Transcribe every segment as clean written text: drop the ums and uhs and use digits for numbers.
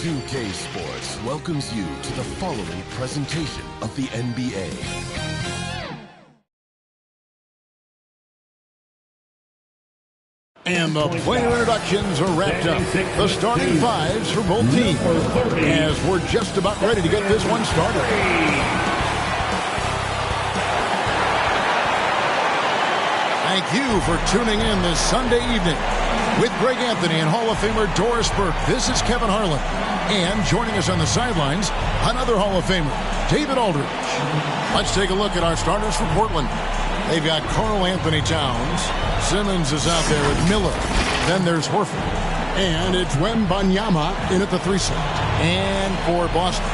2K Sports welcomes you to the following presentation of the NBA. And the player introductions are wrapped up. The starting fives for both teams as we're just about ready to get this one started. Thank you for tuning in this Sunday evening. With Greg Anthony and Hall of Famer Doris Burke, this is Kevin Harlan. And joining us on the sidelines, another Hall of Famer, David Aldridge. Let's take a look at our starters for Portland. They've got Karl Anthony Towns. Simmons is out there with Miller. Then there's Horford. And it's Wembanyama in at the 3 slot. And for Boston,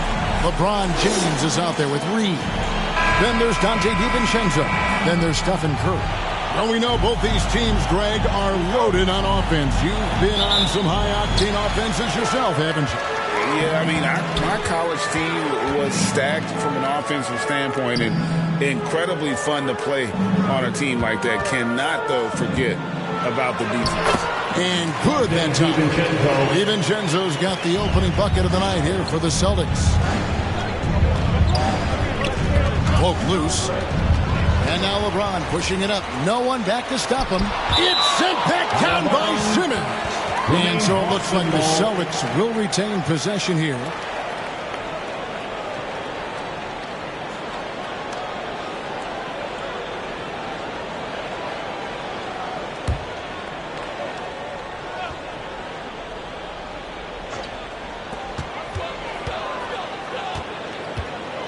LeBron James is out there with Reed. Then there's Dante DiVincenzo. Then there's Stephen Curry. Well, we know both these teams, Greg, are loaded on offense. You've been on some high-octane offenses yourself, haven't you? Yeah, I mean, my college team was stacked from an offensive standpoint and incredibly fun to play on a team like that. Cannot, though, forget about the defense. And good that time. DiVincenzo's got the opening bucket of the night here for the Celtics. Poke loose. And now LeBron pushing it up. No one back to stop him. It's sent back down by Simmons. And so it looks like the Celtics will retain possession here.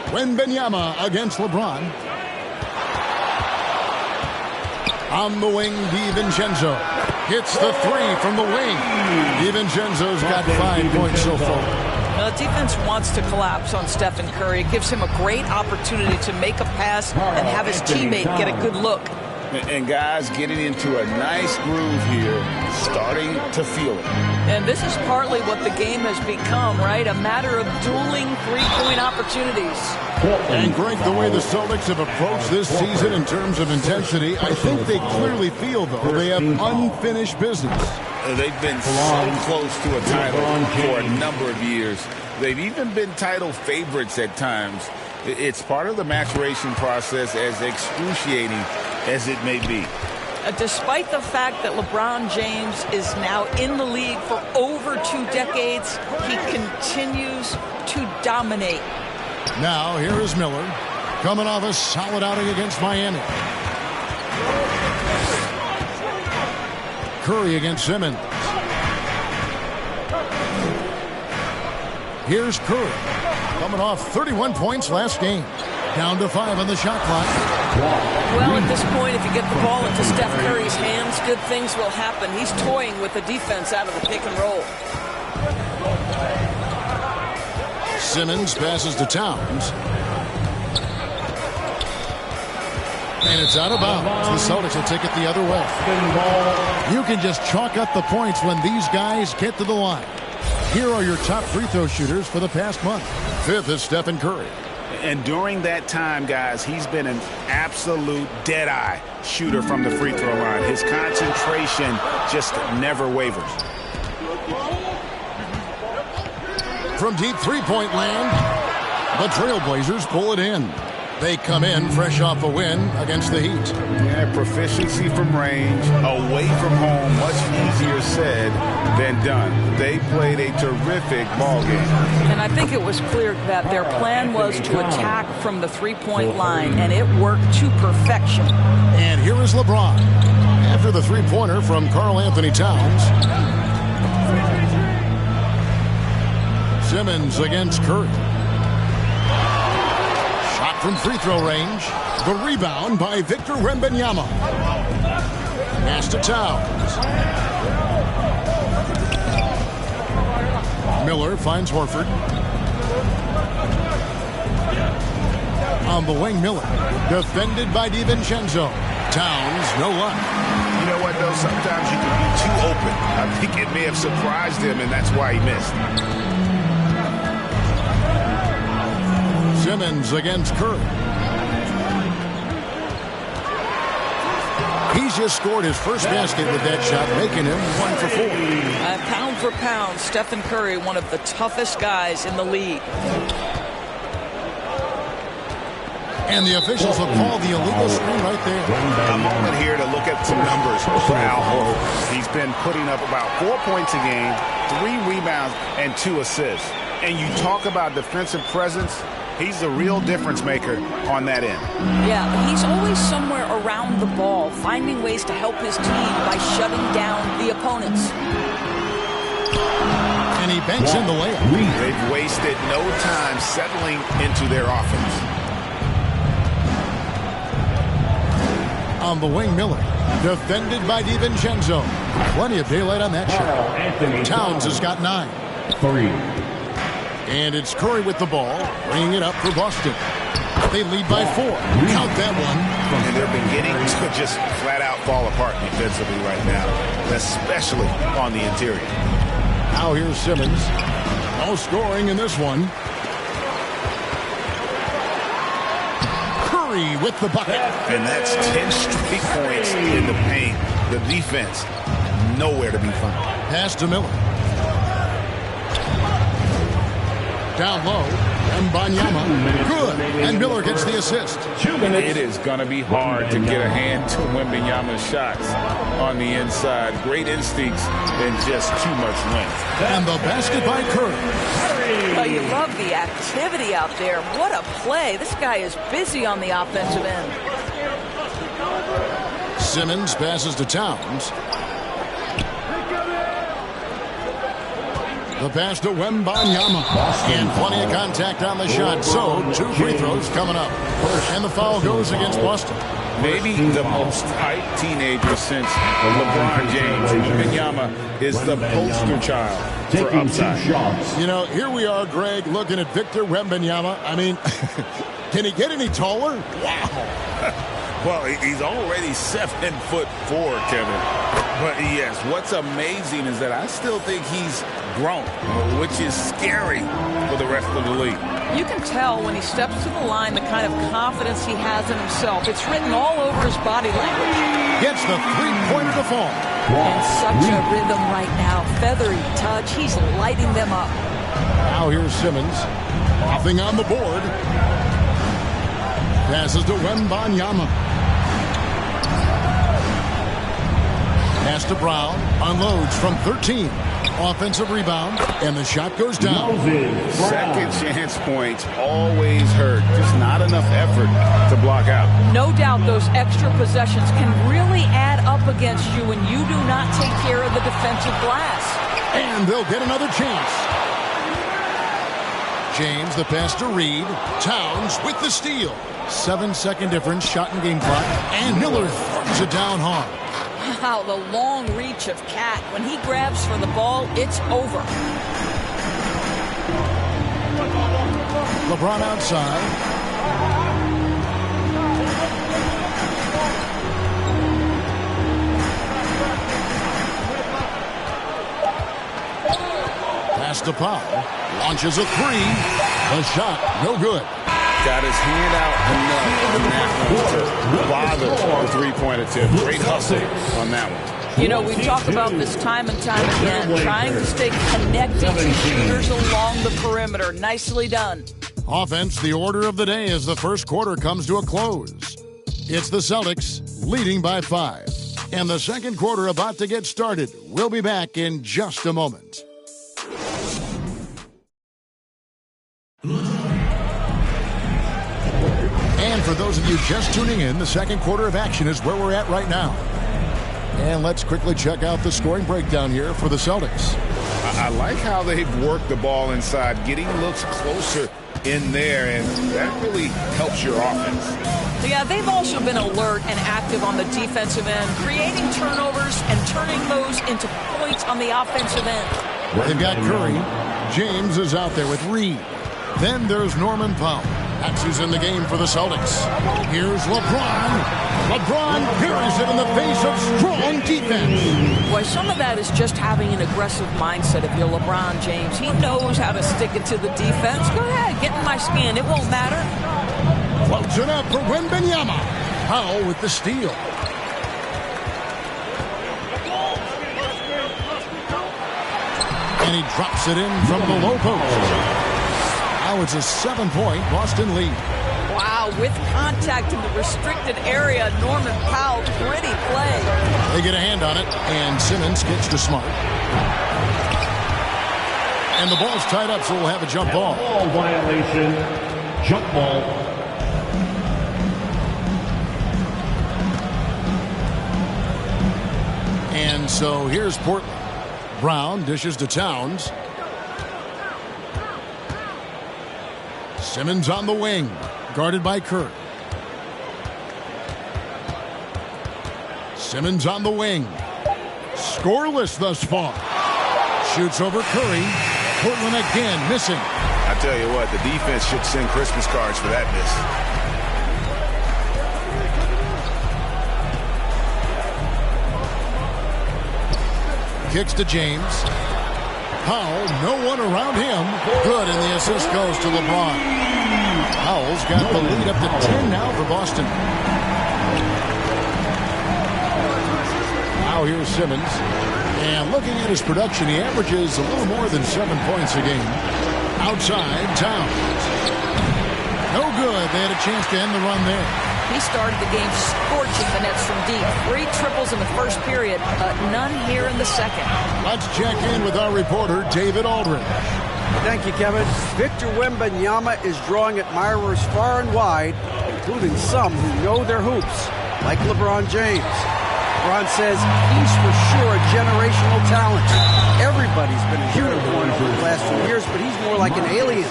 Wembanyama against LeBron. On the wing, DiVincenzo hits the 3 from the wing. DiVincenzo's got 5 points so far. Now, the defense wants to collapse on Stephen Curry. It gives him a great opportunity to make a pass and have his teammate get a good look. And guys getting into a nice groove here, starting to feel it. And this is partly what the game has become, right? A matter of dueling three-point opportunities. And Greg, the way the Celtics have approached this season in terms of intensity, I think they clearly feel, though, they have unfinished business. They've been so close to a title for a number of years. They've even been title favorites at times. It's part of the maturation process, as excruciating as it may be. Despite the fact that LeBron James is now in the league for over 2 decades, he continues to dominate. Now, here is Miller, coming off a solid outing against Miami. Curry against Simmons. Here's Curry, coming off 31 points last game. Down to 5 on the shot clock. Well, at this point, if you get the ball into Steph Curry's hands, good things will happen. He's toying with the defense out of the pick and roll. Simmons passes to Towns. And it's out of bounds. The Celtics will take it the other way. You can just chalk up the points when these guys get to the line. Here are your top free throw shooters for the past month. 5th is Stephen Curry. And during that time, guys, he's been an absolute dead-eye shooter from the free throw line. His concentration just never wavers. From deep three-point land, the Trailblazers pull it in. They come in fresh off a win against the Heat. Yeah, proficiency from range, away from home, much easier said than done. They played a terrific ball game. And I think it was clear that their plan was to attack from the three-point line, and it worked to perfection. And here is LeBron after the three-pointer from Karl Anthony Towns. Simmons against Curry. From free throw range, the rebound by Victor Wembanyama. Pass to Towns. Miller finds Horford. On the wing, Miller. Defended by DiVincenzo. Towns, no luck. You know what, though? Sometimes you can be too open. I think it may have surprised him, and that's why he missed. Simmons against Curry. He's just scored his first basket with that shot, making him 1 for 4. pound for pound, Stephen Curry, one of the toughest guys in the league. And the officials will call the illegal screen right there. A moment here to look at some numbers for Al Horford. He's been putting up about 4 points a game, 3 rebounds, and 2 assists. And you talk about defensive presence, he's the real difference maker on that end. Yeah, he's always somewhere around the ball, finding ways to help his team by shutting down the opponents. And he banks in the layup. They've wasted no time settling into their offense. On the wing, Miller. Defended by DiVincenzo. Plenty of daylight on that shot. Towns has got 9. 3. And it's Curry with the ball, bringing it up for Boston. They lead by 4. Count that one. And they're beginning to just flat out fall apart defensively right now, especially on the interior. Now here's Simmons. No scoring in this one. Curry with the bucket. And that's 10 straight points in the paint. The defense, nowhere to be found. Pass to Miller. Down low. Wembanyama. Good. And Miller gets the assist. It is going to be hard to get a hand to Wembanyama's shots on the inside. Great instincts and just too much length. And the basket by Curry. Oh, you love the activity out there. What a play. This guy is busy on the offensive end. Simmons passes to Towns. The pass to Wembanyama. And plenty of contact on the shot. So, 2 free throws coming up. And the foul goes against Boston. Maybe the most hyped teenager since LeBron James. Wembanyama is the poster child for upside. You know, here we are, Greg, looking at Victor Wembanyama. I mean, can he get any taller? Wow. Well, he's already 7'4", Kevin. But yes, what's amazing is that I still think he's grown, which is scary for the rest of the league. You can tell when he steps to the line the kind of confidence he has in himself. It's written all over his body language. Gets the three-pointer to fall. And such a rhythm right now. Feathery touch. He's lighting them up. Now here's Simmons. Nothing on the board. Passes to Wembanyama. Pass to Brown. Unloads from 13. Offensive rebound. And the shot goes down. Second chance points always hurt. Just not enough effort to block out. No doubt those extra possessions can really add up against you when you do not take care of the defensive glass. And they'll get another chance. James, the pass to Reed. Towns with the steal. 7-second difference, shot and game clock. And Miller throws it down hard. Wow, the long reach of Cat. When he grabs for the ball, it's over. LeBron outside. Pass to Powell. Launches a 3. The shot, no good. Got his hand out enough on that one to bother the three-point attempt. Great hustle on that one. You know, we talk about this time and time again, trying to stay connected to shooters along the perimeter. Nicely done. Offense, the order of the day as the first quarter comes to a close. It's the Celtics leading by 5. And the second quarter about to get started. We'll be back in just a moment. And for those of you just tuning in, the second quarter of action is where we're at right now. And let's quickly check out the scoring breakdown here for the Celtics. I like how they've worked the ball inside, getting looks closer in there, and that really helps your offense. Yeah, they've also been alert and active on the defensive end, creating turnovers and turning those into points on the offensive end. They've got Curry. James is out there with Reed. Then there's Norman Powell. That's who's in the game for the Celtics. Here's LeBron. LeBron buries it in the face of strong defense. Boy, some of that is just having an aggressive mindset of your LeBron James. He knows how to stick it to the defense. Go ahead, get in my skin. It won't matter. Floats it up for Wembanyama. Powell with the steal. And he drops it in from the low post. Now it's a 7-point Boston lead. Wow, with contact in the restricted area, Norman Powell, pretty play. They get a hand on it, and Simmons gets to Smart. And the ball's tied up, so we'll have a jump ball. Ball violation, jump ball. And so here's Portland. Brown dishes to Towns. Simmons on the wing, guarded by Curry. Simmons on the wing. Scoreless thus far. Shoots over Curry. Portland again missing. I tell you what, the defense should send Christmas cards for that miss. Kicks to James. Powell, no one around him. Good, and the assist goes to LeBron. Powell's got the lead up to 10 now for Boston. Now here's Simmons. And looking at his production, he averages a little more than 7 points a game. Outside, Towns. No good. They had a chance to end the run there. He started the game scorching the nets from deep. 3 triples in the first period, but none here in the second. Let's check in with our reporter, David Aldridge. Thank you, Kevin. Victor Wembanyama is drawing admirers far and wide, including some who know their hoops, like LeBron James. LeBron says he's for sure a generational talent. Everybody's been a unicorn over the last few years, but he's more like an alien.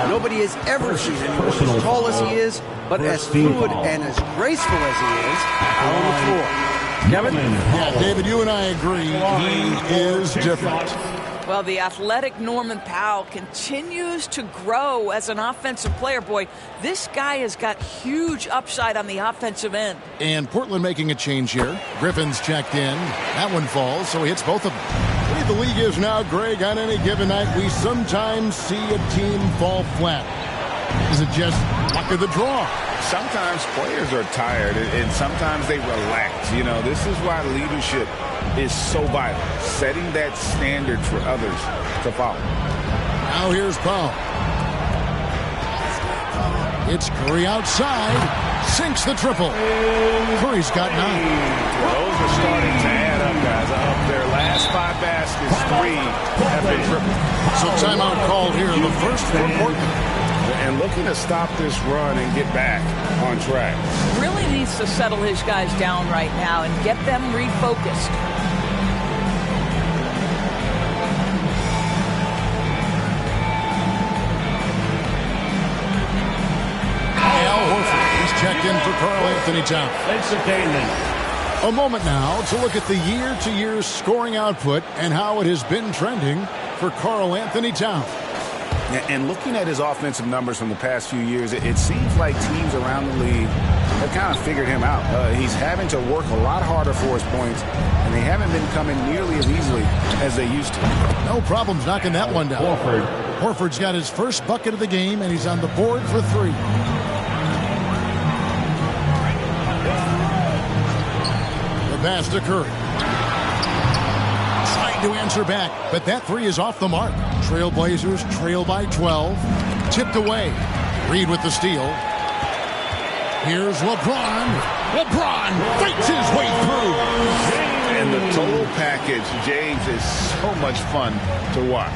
Nobody has ever seen anyone as tall as he is, but as fluid and as graceful as he is out on the floor. Kevin? Yeah, David, you and I agree. He is different. Well, the athletic Norman Powell continues to grow as an offensive player. Boy, this guy has got huge upside on the offensive end. And Portland making a change here. Griffin's checked in. That one falls, so he hits both of them. The way the league is now, Greg, on any given night, we sometimes see a team fall flat. Is it just luck of the draw? Sometimes players are tired, and sometimes they relax. You know, this is why leadership is so vital, setting that standard for others to follow. Now here's Powell. It's Curry outside. Sinks the triple. Curry's got 9. Those are starting to add up, guys. Of their last 5 baskets, 3 have been triple. So timeout called here in the first for Portland. And looking to stop this run and get back on track. Really needs to settle his guys down right now and get them refocused. Al Horford is checked in for Karl-Anthony Towns. Entertainment. A moment now to look at the year-to-year scoring output and how it has been trending for Karl-Anthony Towns. And looking at his offensive numbers from the past few years, it seems like teams around the league have kind of figured him out. He's having to work a lot harder for his points, and they haven't been coming nearly as easily as they used to. No problems knocking that one down. Horford's got his first bucket of the game, and he's on the board for 3. The pass to Curry. Trying to answer back, but that 3 is off the mark. Trailblazers trail by 12. Tipped away. Reed with the steal. Here's LeBron. LeBron fights his way through. And the total package, James, is so much fun to watch.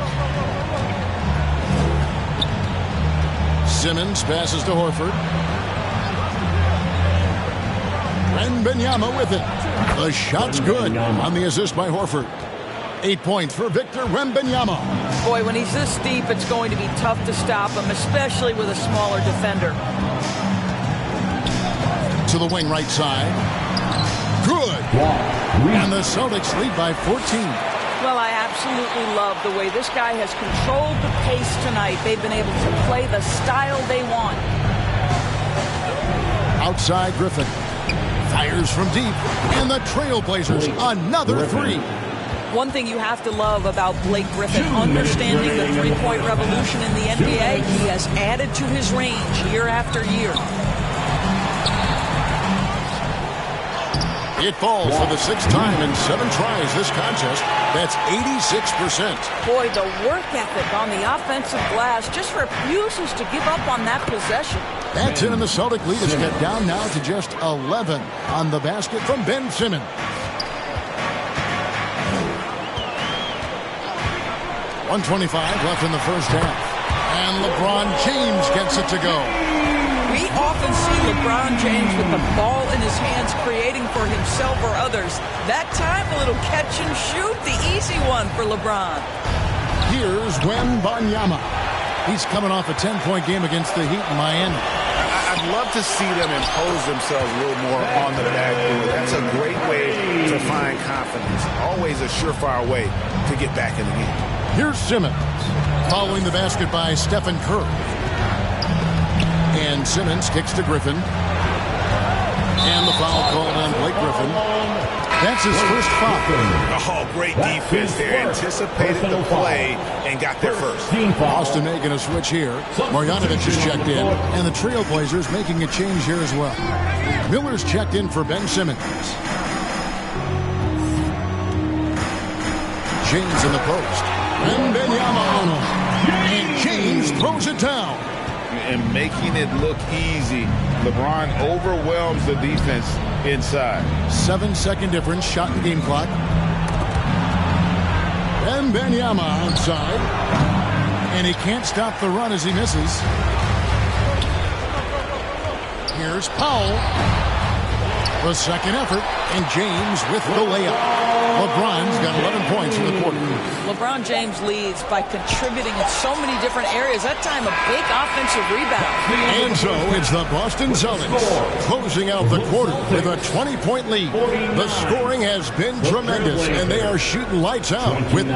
Simmons passes to Horford. Wembanyama with it. The shot's good on the assist by Horford. 8 points for Victor Wembanyama. Boy, when he's this deep, it's going to be tough to stop him, especially with a smaller defender. To the wing right side. Good. And the Celtics lead by 14. Well, I absolutely love the way this guy has controlled the pace tonight. They've been able to play the style they want. Outside Griffin. Fires from deep. And the Trailblazers, another 3. One thing you have to love about Blake Griffin, understanding the three-point revolution in the NBA, he has added to his range year after year. It falls for the 6th time in 7 tries this contest. That's 86%. Boy, the work ethic on the offensive glass just refuses to give up on that possession. That's it, and the Celtic lead is cut down now to just 11 on the basket from Ben Simmons. 1:25 left in the first half. And LeBron James gets it to go. We often see LeBron James with the ball in his hands creating for himself or others. That time, a little catch and shoot, the easy one for LeBron. Here's Wembanyama. He's coming off a 10-point game against the Heat in Miami. I'd love to see them impose themselves a little more on the backboard. That's a great way to find confidence. Always a surefire way to get back in the game. Here's Simmons, following the basket by Stephen Curry. And Simmons kicks to Griffin. And the foul called on Blake Griffin. That's his first foul. Oh, great defense there. Anticipated the play and got there first. Boston making a switch here. Marjanovic has checked in. And the Trailblazers making a change here as well. Miller's checked in for Ben Simmons. James in the post. And Wembanyama on him. And James throws it down. And making it look easy. LeBron overwhelms the defense inside. 7-second difference, shot in the game clock. And Wembanyama outside. And he can't stop the run as he misses. Here's Powell. The second effort. And James with the layup. LeBron's got 11 points in the quarter. LeBron James leads by contributing in so many different areas. That time, a big offensive rebound. And so it's the Boston Celtics closing out the quarter with a 20-point lead. The scoring has been tremendous, and they are shooting lights out with...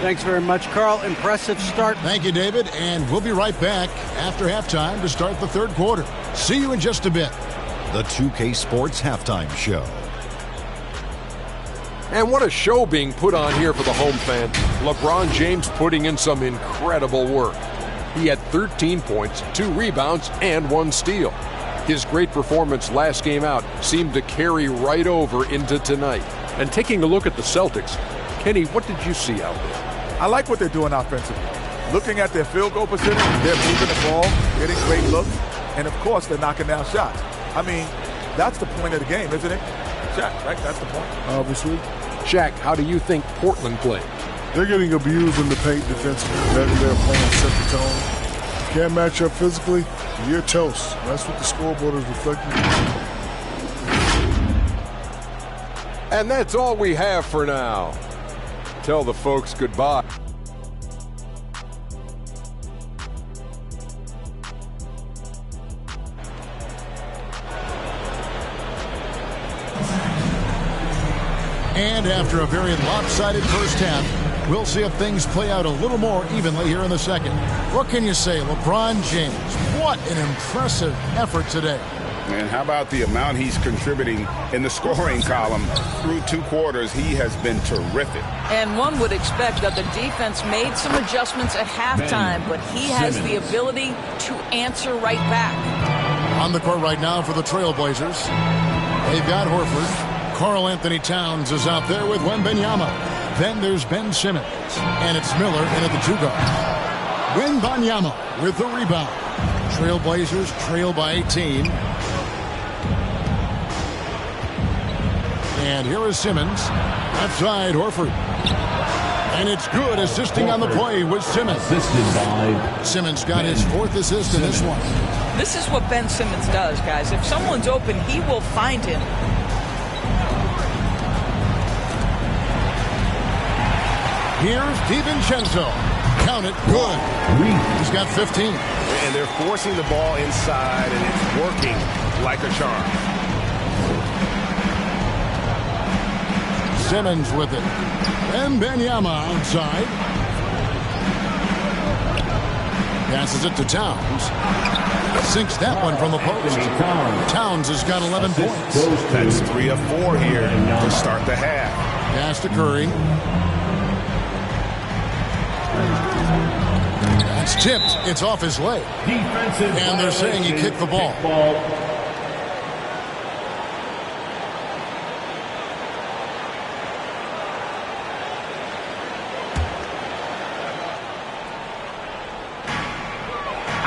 Thanks very much, Carl. Impressive start. Thank you, David. And we'll be right back after halftime to start the third quarter. See you in just a bit. The 2K Sports Halftime Show. And what a show being put on here for the home fans. LeBron James putting in some incredible work. He had 13 points, 2 rebounds, and 1 steal. His great performance last game out seemed to carry right over into tonight. And taking a look at the Celtics, Kenny, what did you see out there? I like what they're doing offensively. Looking at their field goal percentage, they're moving the ball, getting great looks, and of course they're knocking down shots. I mean, that's the point of the game, isn't it? Shaq, right? That's the point. Obviously. Shaq, how do you think Portland played? They're getting abused in the paint defensively. Their opponents set the tone. If you can't match up physically, you're toast. That's what the scoreboard is reflecting. And that's all we have for now. Tell the folks goodbye. And after a very lopsided first half, we'll see if things play out a little more evenly here in the second. What can you say, LeBron James? What an impressive effort today. And how about the amount he's contributing in the scoring column through 2 quarters? He has been terrific. And one would expect that the defense made some adjustments at halftime, but he has the ability to answer right back. On the court right now for the Trailblazers, they've got Horford. Karl Anthony Towns is out there with Wembanyama. Then there's Ben Simmons. And it's Miller in at the 2 guard. Wembanyama with the rebound. Trailblazers trail by 18. And here is Simmons. Outside Horford. And it's good, assisting on the play with Simmons. Simmons got his 4th assist in this one. This is what Ben Simmons does, guys. If someone's open, he will find him. Here's DiVincenzo. Count it, good. He's got 15. And they're forcing the ball inside, and it's working like a charm. Simmons with it. And Wembanyama outside. Passes it to Towns. Sinks that one from the post. Towns has got 11 points. That's 3 of 4 here to start the half. Pass to Curry. It's tipped. It's off his leg. And they're saying he kicked the ball.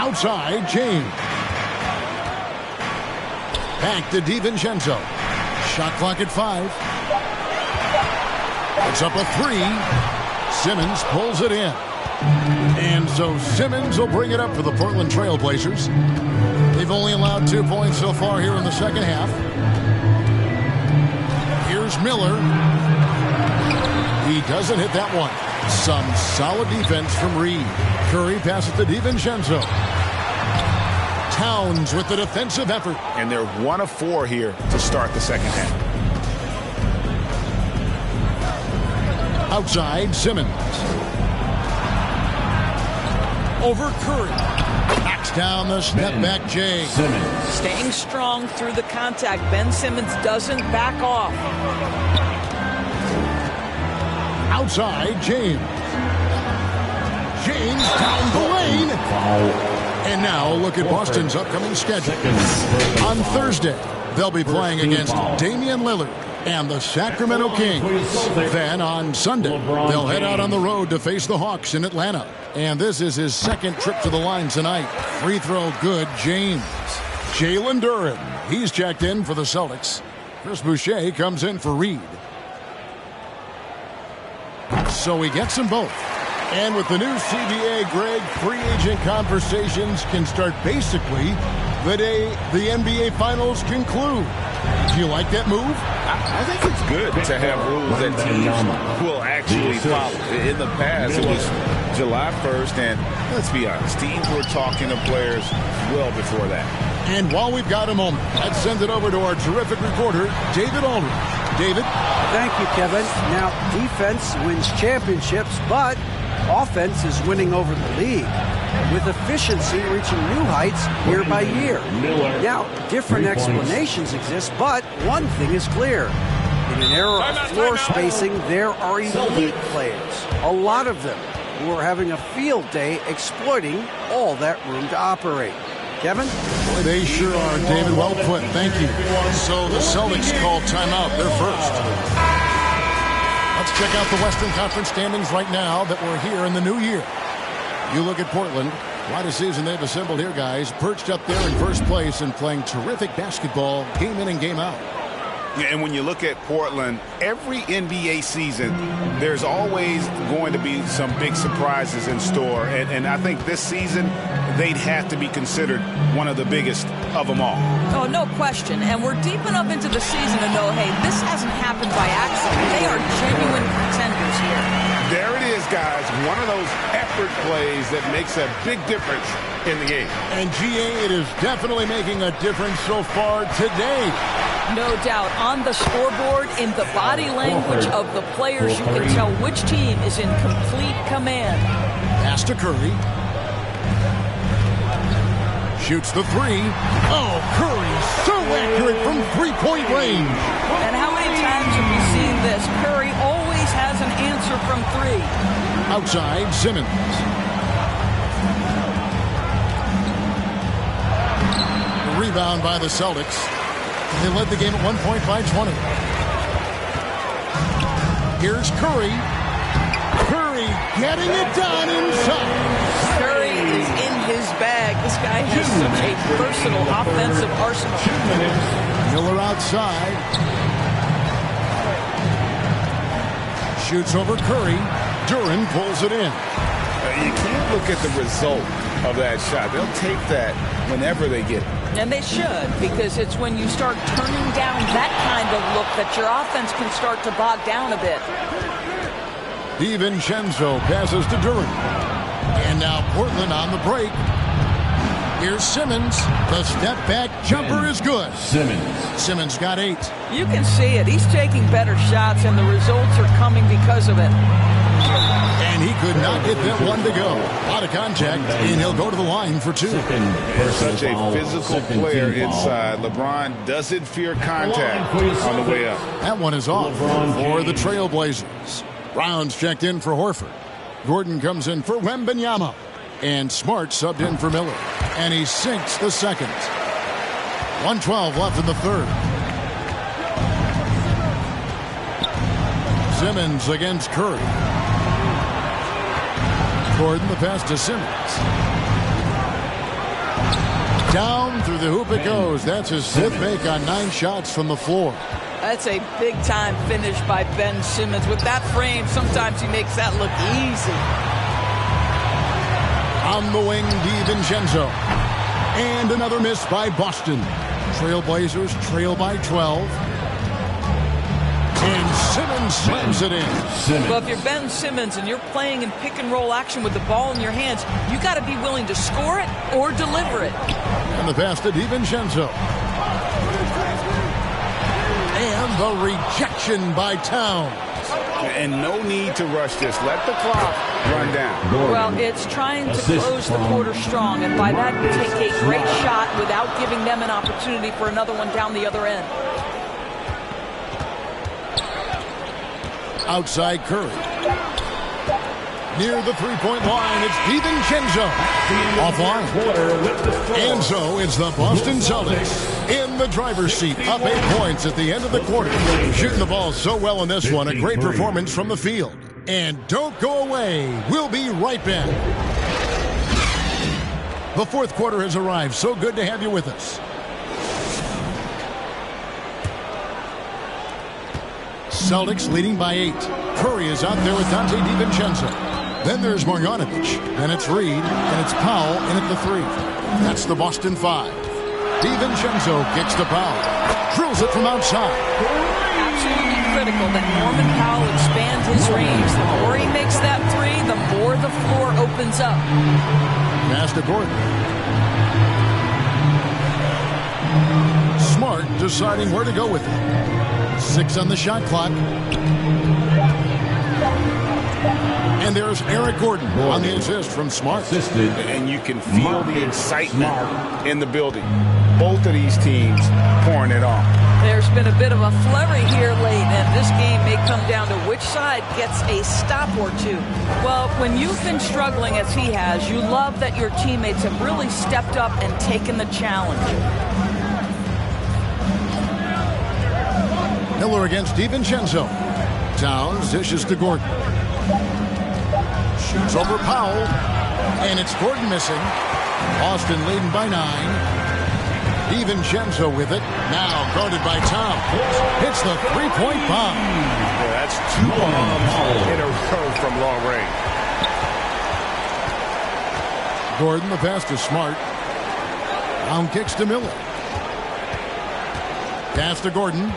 Outside, James. Back to DiVincenzo. Shot clock at 5. It's up a 3. Simmons pulls it in. And so Simmons will bring it up for the Portland Trail Blazers. They've only allowed 2 points so far here in the second half. Here's Miller. He doesn't hit that one. Some solid defense from Reed. Curry passes to DiVincenzo. Towns with the defensive effort. And they're 1 of 4 here to start the second half. Outside, Simmons. Over Curry. Knocks down the step back, Jay. Simmons. Staying strong through the contact. Ben Simmons doesn't back off. Outside, James. James down the lane. And now look at Boston's upcoming schedule. On Thursday, they'll be playing against Damian Lillard and the Sacramento Kings. Then on Sunday, they'll head out on the road to face the Hawks in Atlanta. And this is his second trip to the line tonight. Free throw good, James. Jalen Duren, he's checked in for the Celtics. Chris Boucher comes in for Reed. So he gets them both. And with the new CBA, Greg, free agent conversations can start basically the day the NBA Finals conclude. Do you like that move? I think it's good to have rules that teams will actually follow. In the past, it was July 1st, and let's be honest, teams were talking to players well before that. And while we've got a moment, let's send it over to our terrific reporter, David Aldridge. David? Thank you, Kevin. Now, defense wins championships, but offense is winning over the league, with efficiency reaching new heights year by year. Now, different explanations exist, but one thing is clear. In an era of floor spacing, there are elite players, a lot of them, who are having a field day exploiting all that room to operate. Kevin? Boy, they sure are, David. Well put. Thank you. So the Celtics call timeout. They're first. Let's check out the Western Conference standings right now that we're here in the new year. You look at Portland. Quite a season they've assembled here, guys. Perched up there in first place and playing terrific basketball game in and game out. Yeah, and when you look at Portland, every NBA season, there's always going to be some big surprises in store. And I think this season, they'd have to be considered one of the biggest of them all. Oh, no question. And we're deep enough into the season to know, hey, this hasn't happened by accident. They are genuine contenders here. There it is, guys. One of those effort plays that makes a big difference in the game. And GA, it is definitely making a difference so far today. No doubt. On the scoreboard, in the body language of the players, you can tell which team is in complete command. Pass to Curry. Shoots the 3. Oh, Curry, so accurate from three-point range. And how many times have we seen this? Curry always has an answer from 3. Outside, Simmons. The rebound by the Celtics. They led the game at 1 point by 20. Here's Curry. Curry getting it done inside. Curry is in his bag. This guy has such a versatile offensive arsenal. Miller outside. Shoots over Curry. Duren pulls it in. You can't look at the result of that shot. They'll take that whenever they get it. And they should, because it's when you start turning down that kind of look that your offense can start to bog down a bit. DiVincenzo passes to Duren. And now Portland on the break. Here's Simmons. The step-back jumper is good. Simmons got 8. You can see it. He's taking better shots, and the results are coming because of it. And he could not get that one to go. Out of contact, and he'll go to the line for 2. Such a physical player inside. LeBron doesn't fear contact on the way up. That one is off for the Trailblazers. Brown's checked in for Horford. Gordon comes in for Wembanyama. And Smart subbed in for Miller. And he sinks the second. 1:12 left in the third. Simmons against Curry. Gordon the pass to Simmons. Down through the hoop it goes. That's his fifth make on 9 shots from the floor. That's a big-time finish by Ben Simmons. With that frame, sometimes he makes that look easy. On the wing, DiVincenzo. And another miss by Boston. Trailblazers trail by 12. And Simmons slams it in. Well, if you're Ben Simmons and you're playing in pick-and-roll action with the ball in your hands, you got to be willing to score it or deliver it. And the pass to DiVincenzo. And the rejection by Towns. And no need to rush this. Let the clock run down. Well, it's trying to close the quarter strong, and by that, take a great shot without giving them an opportunity for another one down the other end. Outside Curry. Near the three-point line, it's DiVincenzo. Offline. And so it's the Boston Celtics in the driver's seat, up 8 points at the end of the quarter. Shooting the ball so well in this one, a great performance from the field. And don't go away. We'll be right back. The fourth quarter has arrived. So good to have you with us. Celtics leading by 8. Curry is out there with Dante DiVincenzo. Then there's Marjanovic. Then it's Reed. And it's Powell in at the 3. That's the Boston 5. DiVincenzo kicks to Powell. Drills it from outside. Absolutely critical that Norman Powell expand his range. The more he makes that 3, the more the floor opens up. Pass to Gordon. Smart deciding where to go with it. 6 on the shot clock. And there's Eric Gordon on the assist from Smart. And you can feel the excitement in the building. Both of these teams pouring it on. There's been a bit of a flurry here late, and this game may come down to which side gets a stop or two. Well, when you've been struggling as he has, you love that your teammates have really stepped up and taken the challenge. Miller against DiVincenzo. Towns dishes to Gordon. Shoots over Powell. And it's Gordon missing. Boston leading by 9. DiVincenzo with it. Now guarded by Towns. Hits the three-point bomb. Yeah, that's 2 bombs in a row from long range. Gordon, the pass to Smart. Down kicks to Miller. Pass to Gordon.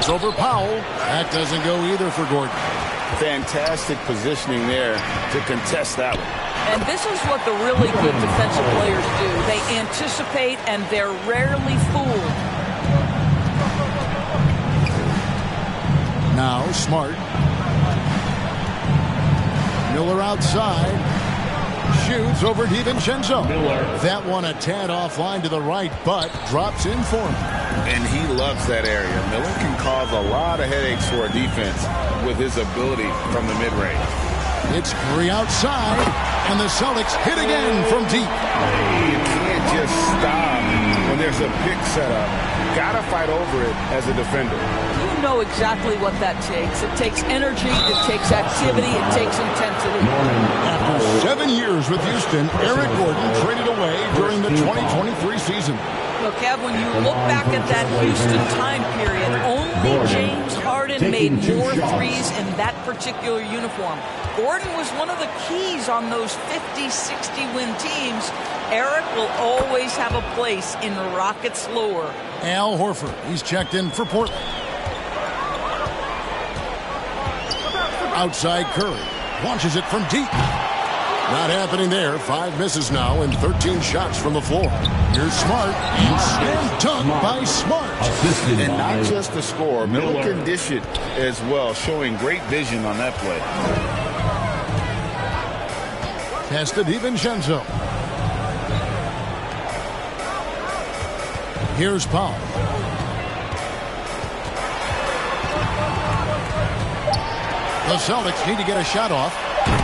Over Powell. That doesn't go either for Gordon. Fantastic positioning there to contest that one. And this is what the really good defensive players do. They anticipate and they're rarely fooled. Now Smart. Miller outside. Shoots over DiVincenzo. That one a tad offline to the right, but drops in for him. And he loves that area. Miller can cause a lot of headaches for a defense with his ability from the mid-range. It's Curry outside, and the Celtics hit again from deep. You can't just stop when there's a pick set up. Got to fight over it as a defender. You know exactly what that takes. It takes energy, it takes activity, it takes intensity. After 7 years with Houston, Eric Gordon traded away during the 2023 season. Look, Kev, when you look back at that Houston time period, only James Harden made more threes in that particular uniform. Gordon was one of the keys on those 50, 60-win teams. Eric will always have a place in the Rockets' lore. Al Horford, he's checked in for Portland. Outside Curry, launches it from deep. Not happening there. 5 misses now and 13 shots from the floor. Here's Smart and slam dunk by Smart. And not just the score, Miller can dish it as well, showing great vision on that play. Pass to DiVincenzo. Here's Powell. The Celtics need to get a shot off.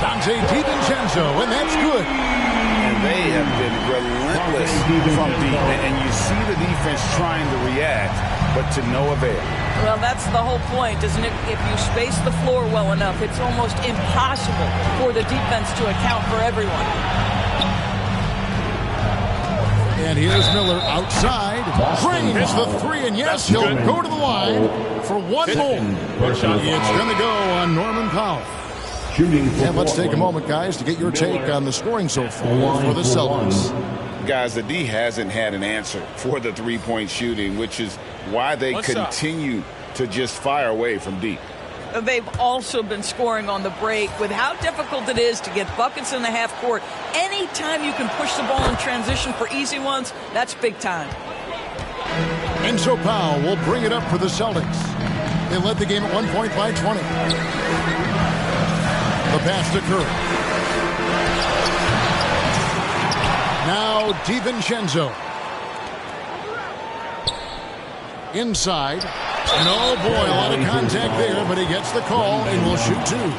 Dante DiVincenzo, and that's good. And they have been relentless from deep. And you see the defense trying to react, but to no avail. Well, that's the whole point, isn't it? If you space the floor well enough, it's almost impossible for the defense to account for everyone. And here's Miller outside. Drains the three, and yes, he'll go to the line for one more. It's going to go on Norman Powell. And let's take a moment, guys, to get your take on the scoring so far for the Celtics. Guys, the D hasn't had an answer for the three-point shooting, which is why they continue to just fire away from deep. They've also been scoring on the break. With how difficult it is to get buckets in the half court, anytime you can push the ball in transition for easy ones, that's big time. And so Powell will bring it up for the Celtics. They led the game at 1 point by 20. The pass to Curry. Now DiVincenzo. Inside. And oh boy, a lot of contact there, but he gets the call and will shoot two.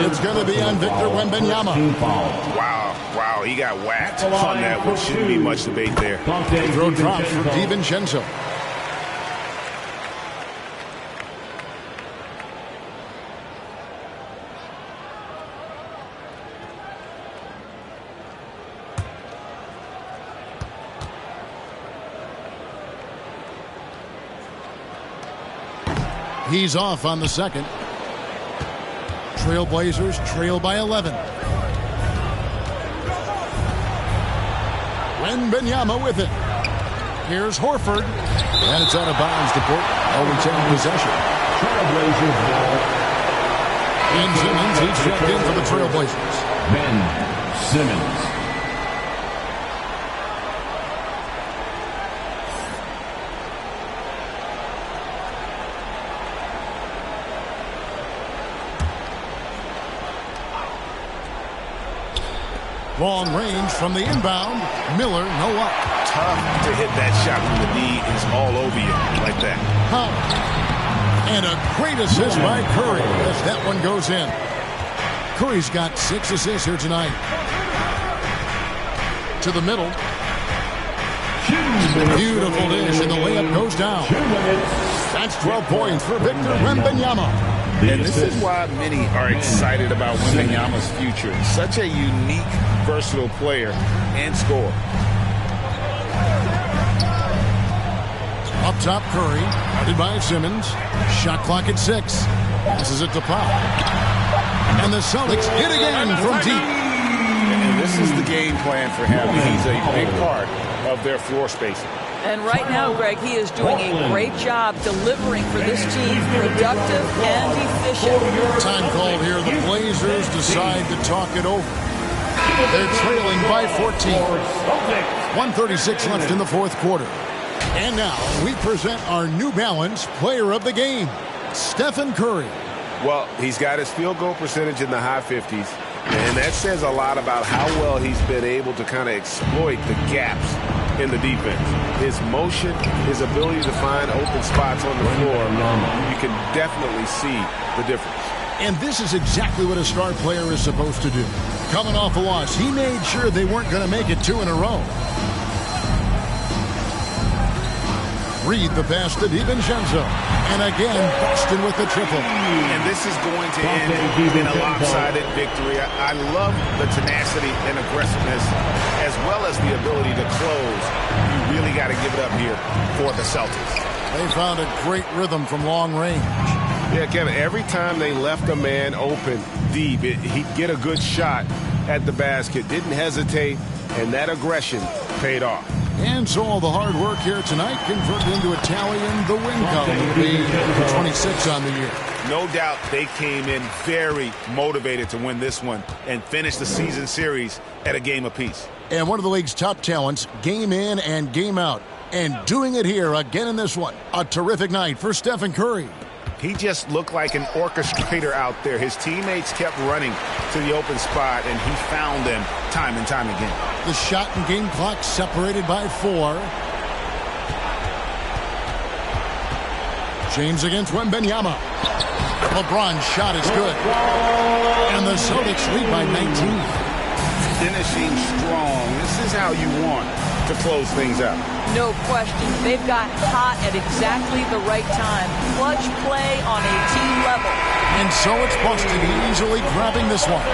It's going to be on Victor Wembanyama. Wow, he got whacked on that, which shouldn't be much debate there. Throw drops for DiVincenzo. He's off on the second. Trailblazers trail by 11. Wembanyama with it. Here's Horford. And it's out of bounds to Portland. Returning possession. Trailblazers ball. And Simmons, he's checked in for the Trailblazers. Ben Simmons. Long range from the inbound. Miller, no up. Tough to hit that shot from the D. Is all over you like that. And a great assist by Curry as that one goes in. Curry's got 6 assists here tonight. To the middle. Beautiful dish, and the layup goes down. That's 12 points for Victor Wembanyama. And this is why many are excited about Wembanyama's future. Such a unique, versatile player and scorer. Up top, Curry, guarded by Simmons. Shot clock at 6. Passes it to Pop. And the Celtics hit again from deep. And this is the game plan for him. He's a big part of their floor spacing. And right now, Greg, he is doing a great job delivering for this team, productive and efficient. Time called here. The Blazers decide to talk it over. They're trailing by 14. 1:36 left in the fourth quarter. And now we present our New Balance player of the game, Stephen Curry. Well, he's got his field goal percentage in the high 50s. And that says a lot about how well he's been able to kind of exploit the gaps in the defense. His motion, his ability to find open spots on the floor, you can definitely see the difference. And this is exactly what a star player is supposed to do. Coming off a loss, he made sure they weren't going to make it 2 in a row. Reed the pass to DiVincenzo. And again, Boston with the triple. And this is going to end in a lopsided victory. I love the tenacity and aggressiveness, as well as the ability to close. You really got to give it up here for the Celtics. They found a great rhythm from long range. Yeah, Kevin, every time they left a man open deep, he'd get a good shot at the basket. Didn't hesitate, and that aggression paid off. And so all the hard work here tonight converted into a tally in the win column. It'll be 26 on the year. No doubt they came in very motivated to win this one and finish the season series at a game apiece. And one of the league's top talents, game in and game out. And doing it here again in this one. A terrific night for Stephen Curry. He just looked like an orchestrator out there. His teammates kept running to the open spot, and he found them time and time again. The shot and game clock separated by 4. James against Wembanyama. LeBron's shot is good. And the Celtics lead by 19. Finishing strong. This is how you want to to close things out. No question. They've got hot at exactly the right time. Clutch play on a team level. And so it's Boston easily grabbing this one.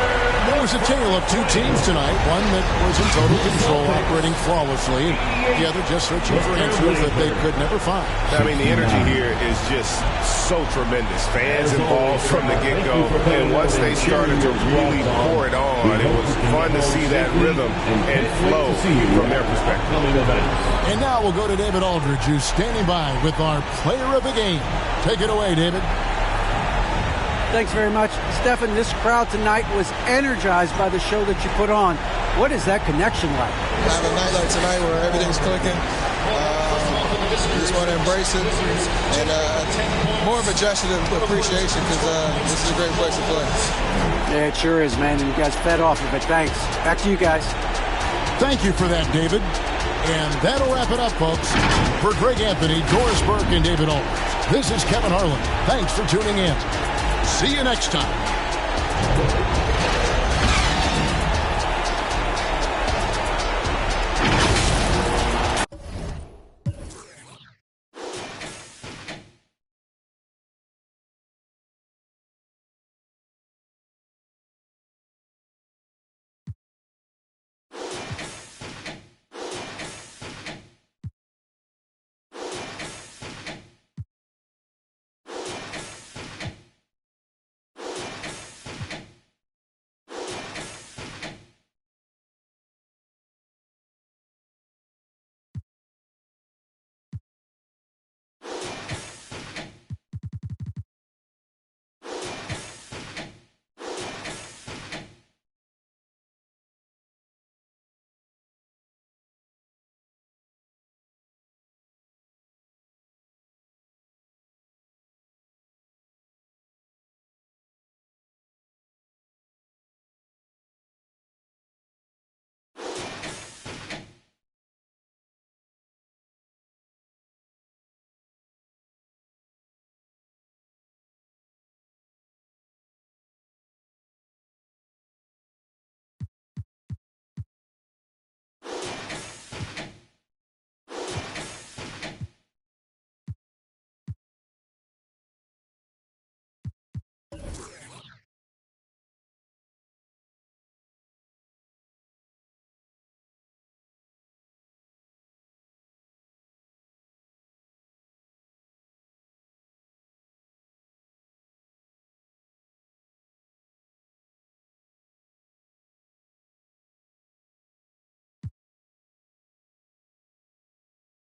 There was a tale of two teams tonight. One that was in total control, operating flawlessly, and the other just searching for answers that they could never find. I mean, the energy here is just so tremendous. Fans involved from the get-go. And once they started to really pour it on, it was fun to see that rhythm and flow from their perspective. And now we'll go to David Aldridge, who's standing by with our player of the game. Take it away, David. Thanks very much. Stephen, this crowd tonight was energized by the show that you put on. What is that connection like? Have a night like tonight where everything's clicking. We just want to embrace it. And more of a gesture of appreciation because this is a great place to play. Yeah, it sure is, man. And you guys fed off of it. Thanks. Back to you guys. Thank you for that, David. And that'll wrap it up, folks. For Greg Anthony, Doris Burke, and David Aldridge, this is Kevin Harlan. Thanks for tuning in. See you next time.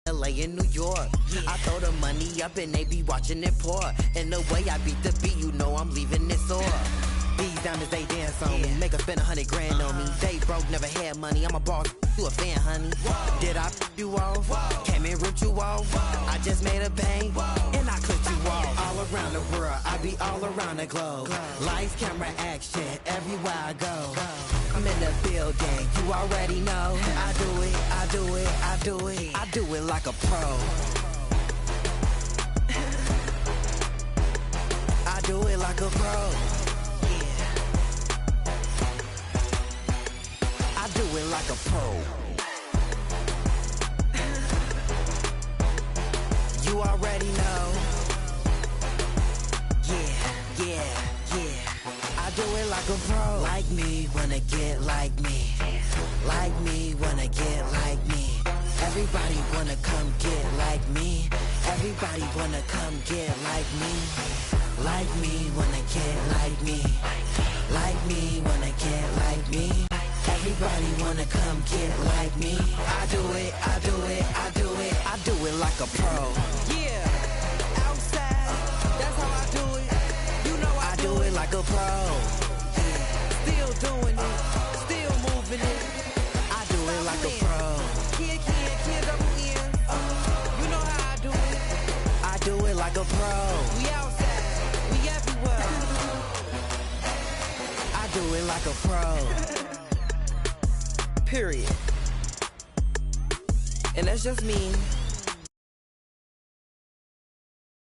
LA in New York. I throw the money up and they be watching it pour. And the way I beat the beat, you know I'm leaving it sore. These diamonds, they dance on me. Make her spend 100 grand on me. They broke, never had money. I'm a boss, you a fan, honey. Did I you off? Came and ripped you off. I just made a bang and I clipped you off. All around the world, I be all around the globe. Lights, camera, action, everywhere I go. I'm in the building, you already know. I do it, I do it, I do it. I do it like a pro. I do it like a pro. I do it like a pro. You already know. Yeah. I do it like a pro. Like me, wanna get like me. Like me, wanna get like me. Everybody wanna come get like me. Everybody wanna come get like me. Like me, wanna get like me. Like me, wanna get like me. Everybody wanna come get like me. I do it, I do it, I do it. I do it like a pro. Yeah, outside, that's how I do it. You know I do it like a pro. Yeah, still doing it, still moving it. I do it like a pro. Kid, I'm in. You know how I do it. I do it like a pro. We outside, we everywhere. I do it like a pro. Period. And that's just me.